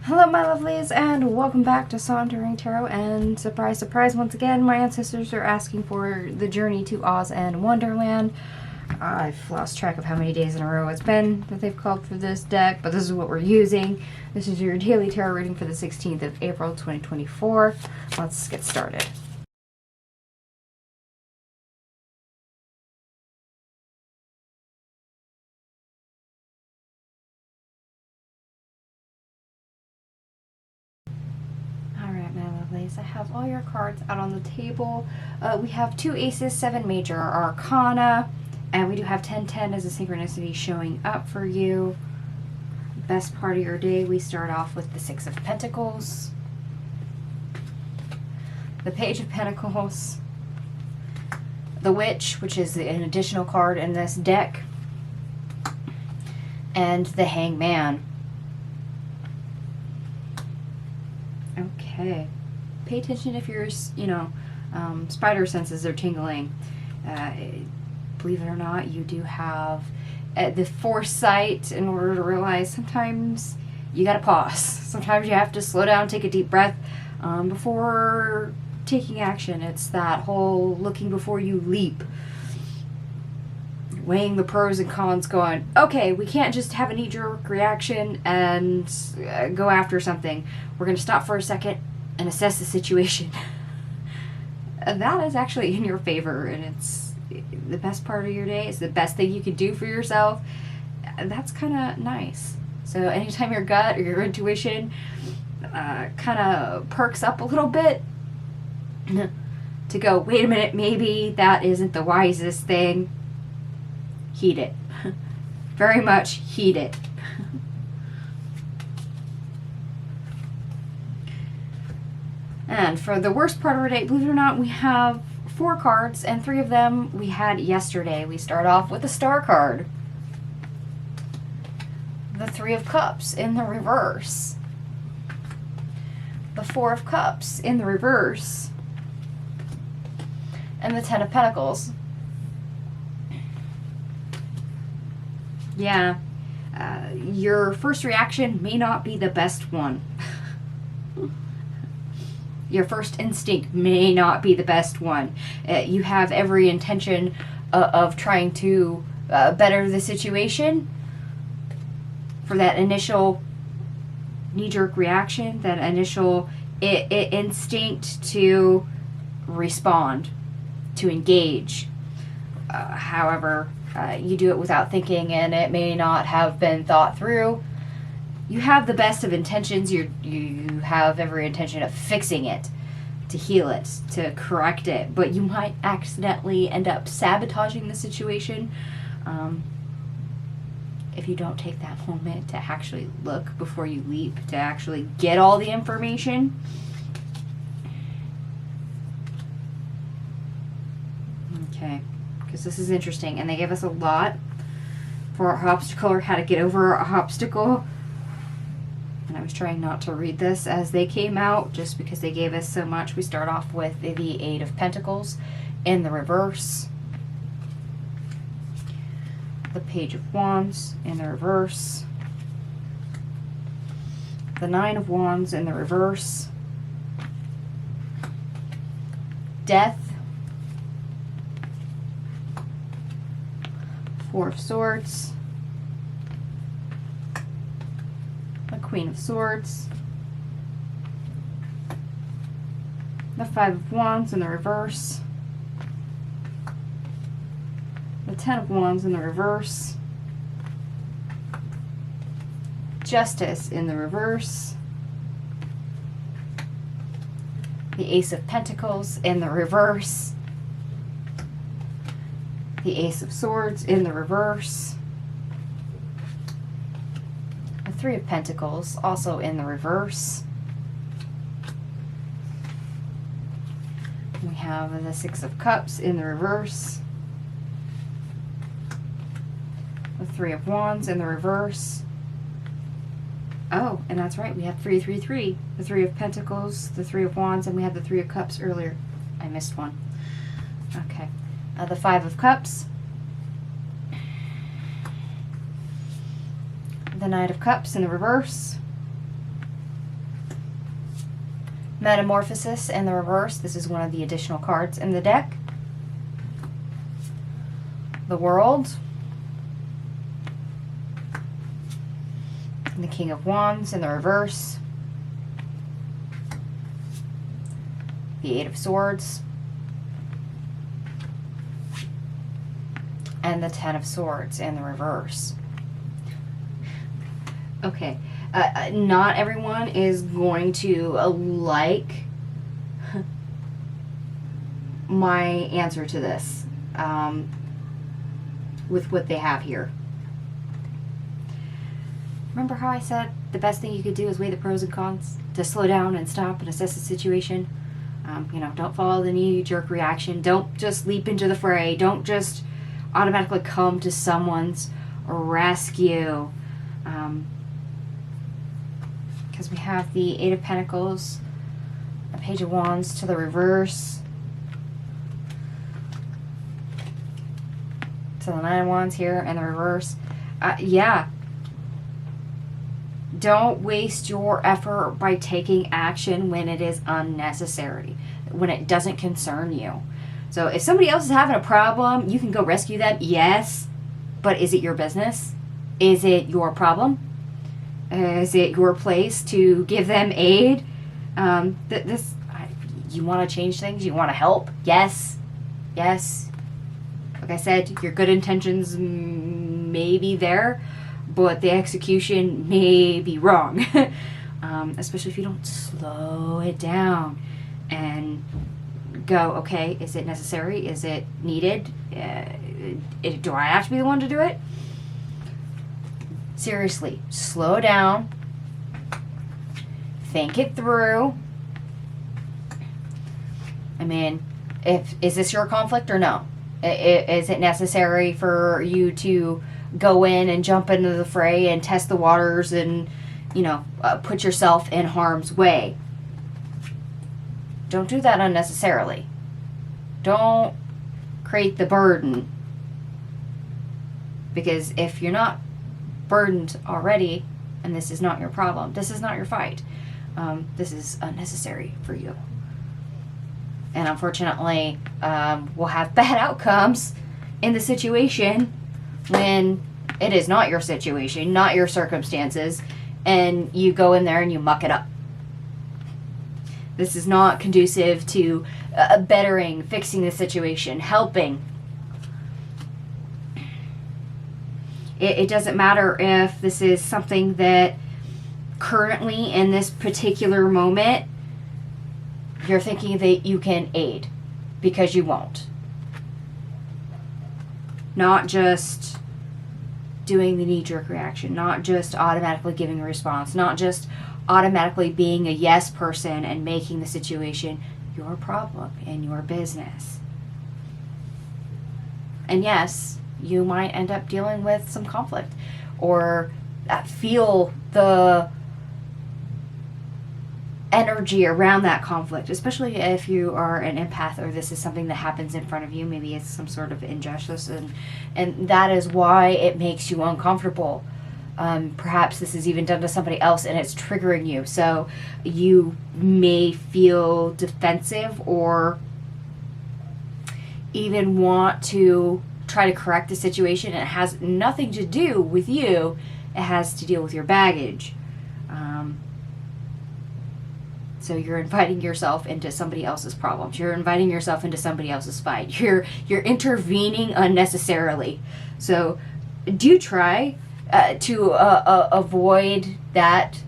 Hello my lovelies and welcome back to Sauntering Tarot, and surprise surprise, once again my ancestors are asking for the journey to Oz and Wonderland. I've lost track of how many days in a row it's been that they've called for this deck, but this is what we're using. This is your daily tarot reading for the 16th of April 2024. Let's get started. Alright, my lovelies, I have all your cards out on the table. We have 2 aces, 7 major arcana, and we do have 10-10 as a synchronicity showing up for you. Best part of your day, we start off with the 6 of Pentacles, the Page of Pentacles, the Witch, which is an additional card in this deck, and the Hangman. Okay. Pay attention if your, spider senses are tingling. Believe it or not, you do have the foresight in order to realize sometimes you gotta pause. Sometimes you have to slow down, take a deep breath before taking action. It's that whole looking before you leap. Weighing the pros and cons, going, okay, we can't just have a knee-jerk reaction and go after something. We're going to stop for a second and assess the situation. That is actually in your favor, and it's the best part of your day. It's the best thing you can do for yourself. That's kind of nice. So anytime your gut or your intuition kind of perks up a little bit, to go, wait a minute, maybe that isn't the wisest thing, heed it. Very much heed it. And for the worst part of our day, believe it or not, we have 4 cards, and 3 of them we had yesterday. We start off with the Star card, the 3 of Cups in the reverse, the 4 of Cups in the reverse, and the 10 of Pentacles. Yeah, your first reaction may not be the best one. Your first instinct may not be the best one. You have every intention of trying to better the situation for that initial knee-jerk reaction, that initial instinct to respond, to engage. However, you do it without thinking, and it may not have been thought through. You have the best of intentions. You have every intention of fixing it, to heal it, to correct it, but you might accidentally end up sabotaging the situation if you don't take that moment to actually look before you leap, to actually get all the information. Okay, because this is interesting, and they gave us a lot for our obstacle, or how to get over our obstacle. And I was trying not to read this as they came out, just because they gave us so much. We start off with the 8 of Pentacles in the reverse, the Page of Wands in the reverse, the 9 of Wands in the reverse, Death, 4 of Swords, Queen of Swords, the 5 of Wands in the reverse, the 10 of Wands in the reverse, Justice in the reverse, the Ace of Pentacles in the reverse, the Ace of Swords in the reverse, 3 of Pentacles, also in the reverse. We have the 6 of Cups in the reverse, the 3 of Wands in the reverse. Oh, and that's right, we have 333. The 3 of Pentacles, the 3 of Wands, and we had the 3 of Cups earlier. I missed one. Okay. The 5 of Cups, the Knight of Cups in the reverse, Metamorphosis in the reverse. This is one of the additional cards in the deck. The World. And the King of Wands in the reverse. The Eight of Swords. And the Ten of Swords in the reverse. Okay. Not everyone is going to like my answer to this with what they have here. Remember how I said the best thing you could do is weigh the pros and cons? To slow down and stop and assess the situation? Don't follow the knee-jerk reaction. Don't just leap into the fray. Don't just automatically come to someone's rescue. Because we have the Eight of Pentacles, a Page of Wands to the reverse, to the Nine of Wands here in the reverse. Yeah. Don't waste your effort by taking action when it is unnecessary, when it doesn't concern you. So if somebody else is having a problem, you can go rescue them, yes, but is it your business? Is it your problem? Is it your place to give them aid? You want to change things? You want to help? Yes. Yes. Like I said, your good intentions may be there, but the execution may be wrong. Especially if you don't slow it down and go, okay, is it necessary? Is it needed? Do I have to be the one to do it? Seriously, slow down. Think it through. I mean, is this your conflict or no? Is it necessary for you to go in and jump into the fray and test the waters and, put yourself in harm's way? Don't do that unnecessarily. Don't create the burden. Because if you're not burdened already, and this is not your problem, this is not your fight, this is unnecessary for you. And unfortunately, we'll have bad outcomes in the situation when it is not your situation, not your circumstances, and you go in there and you muck it up. This is not conducive to bettering, fixing the situation, helping. It doesn't matter if this is something that currently in this particular moment you're thinking that you can aid, because you won't. Not just doing the knee-jerk reaction, not just automatically giving a response, not just automatically being a yes person and making the situation your problem and your business. And yes, you might end up dealing with some conflict or feel the energy around that conflict, especially if you are an empath or this is something that happens in front of you. Maybe it's some sort of injustice, and that is why it makes you uncomfortable. Perhaps this is even done to somebody else and it's triggering you, so you may feel defensive or even want to try to correct the situation. It has nothing to do with you. It has to deal with your baggage. So you're inviting yourself into somebody else's problems. You're inviting yourself into somebody else's fight. You're intervening unnecessarily. So do try to avoid that.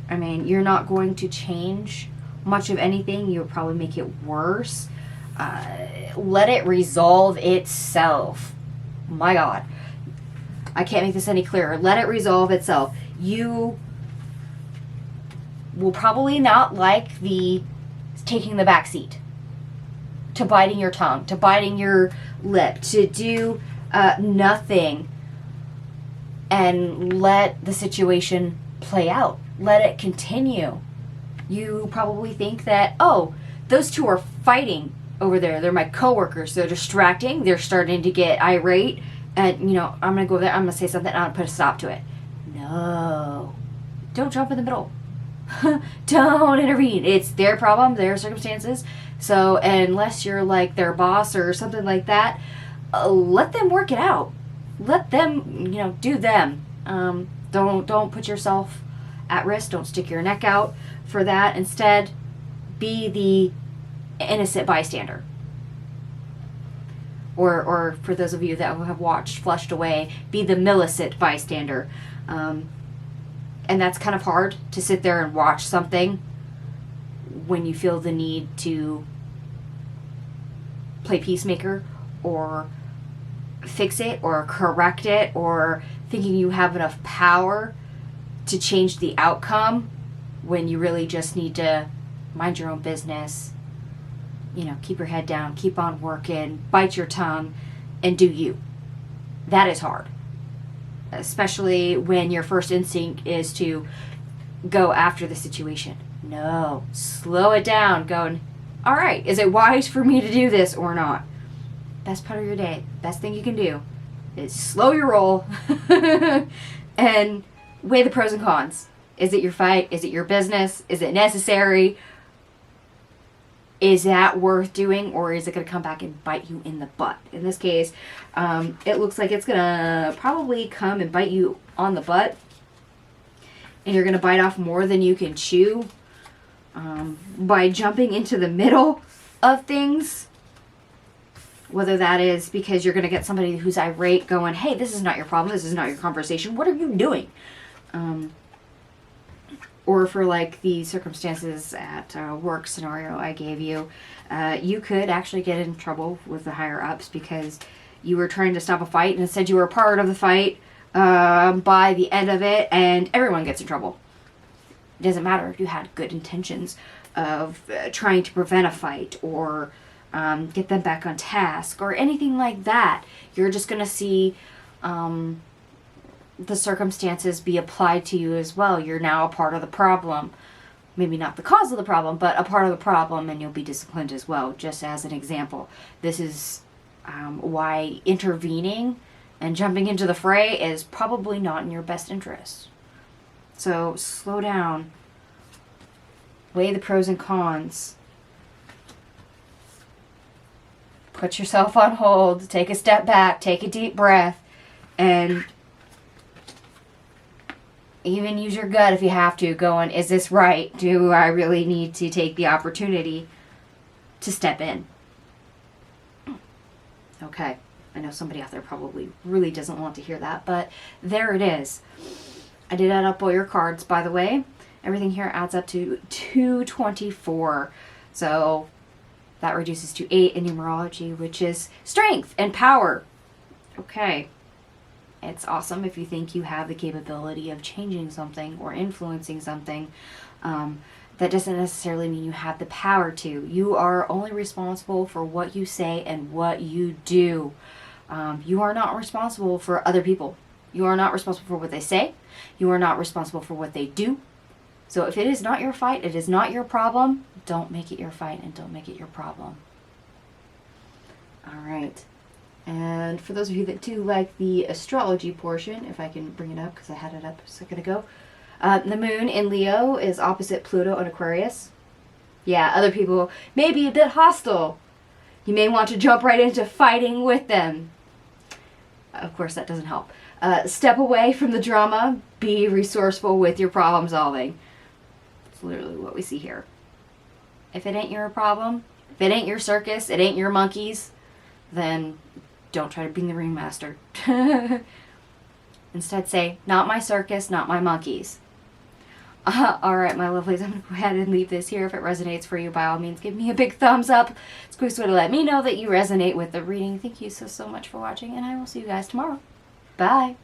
I mean, you're not going to change much of anything. You'll probably make it worse. Let it resolve itself. My God. I can't make this any clearer. Let it resolve itself. You will probably not like the taking the back seat, to biting your tongue, to biting your lip, to do nothing and let the situation play out. Let it continue. You probably think that, oh, those two are fighting over there. They're my coworkers. They're distracting. They're starting to get irate. And, I'm going to go over there. I'm going to say something. I'm going to put a stop to it. No. Don't jump in the middle. Don't intervene. It's their problem, their circumstances. So unless you're like their boss or something like that, let them work it out. Let them, do them. Don't put yourself at risk. Don't stick your neck out for that. Instead, be the innocent bystander. Or for those of you that have watched Flushed Away, be the Millicent bystander. And that's kind of hard to sit there and watch something when you feel the need to play peacemaker or fix it or correct it, or thinking you have enough power to change the outcome when you really just need to mind your own business. Keep your head down, keep on working, bite your tongue, and do you. That is hard. Especially when your first instinct is to go after the situation. No, slow it down, going, all right, is it wise for me to do this or not? Best part of your day, best thing you can do is slow your roll and weigh the pros and cons. Is it your fight? Is it your business? Is it necessary? Is that worth doing, or is it going to come back and bite you in the butt? In this case, it looks like it's going to probably come and bite you on the butt, and you're going to bite off more than you can chew by jumping into the middle of things. Whether that is because you're going to get somebody who's irate going, hey, this is not your problem, this is not your conversation, what are you doing? Or for like the circumstances at work scenario I gave you, you could actually get in trouble with the higher ups because you were trying to stop a fight and instead you were part of the fight by the end of it, and everyone gets in trouble. It doesn't matter if you had good intentions of trying to prevent a fight or get them back on task or anything like that. You're just going to see the circumstances be applied to you as well. You're now a part of the problem. Maybe not the cause of the problem, but a part of the problem, and you'll be disciplined as well, just as an example. This is why intervening and jumping into the fray is probably not in your best interest. So slow down. Weigh the pros and cons. Put yourself on hold. Take a step back. Take a deep breath. And even use your gut if you have to, going, is this right? Do I really need to take the opportunity to step in? Okay. I know somebody out there probably really doesn't want to hear that, but there it is. I did add up all your cards, by the way. Everything here adds up to 224. So that reduces to 8 in numerology, which is strength and power. Okay. It's awesome if you think you have the capability of changing something or influencing something. That doesn't necessarily mean you have the power to. You are only responsible for what you say and what you do. You are not responsible for other people. You are not responsible for what they say. You are not responsible for what they do. So if it is not your fight, it is not your problem, don't make it your fight and don't make it your problem. All right. And for those of you that do like the astrology portion, if I can bring it up because I had it up a second ago, the moon in Leo is opposite Pluto and Aquarius. Yeah, other people may be a bit hostile. You may want to jump right into fighting with them. Of course, that doesn't help. Step away from the drama. Be resourceful with your problem solving. It's literally what we see here. If it ain't your problem, if it ain't your circus, it ain't your monkeys, then don't try to be the ringmaster. Instead say, not my circus, not my monkeys. Alright, my lovelies, I'm going to go ahead and leave this here. If it resonates for you, by all means, give me a big thumbs up. It's a quick way to let me know that you resonate with the reading. Thank you so much for watching, and I will see you guys tomorrow. Bye.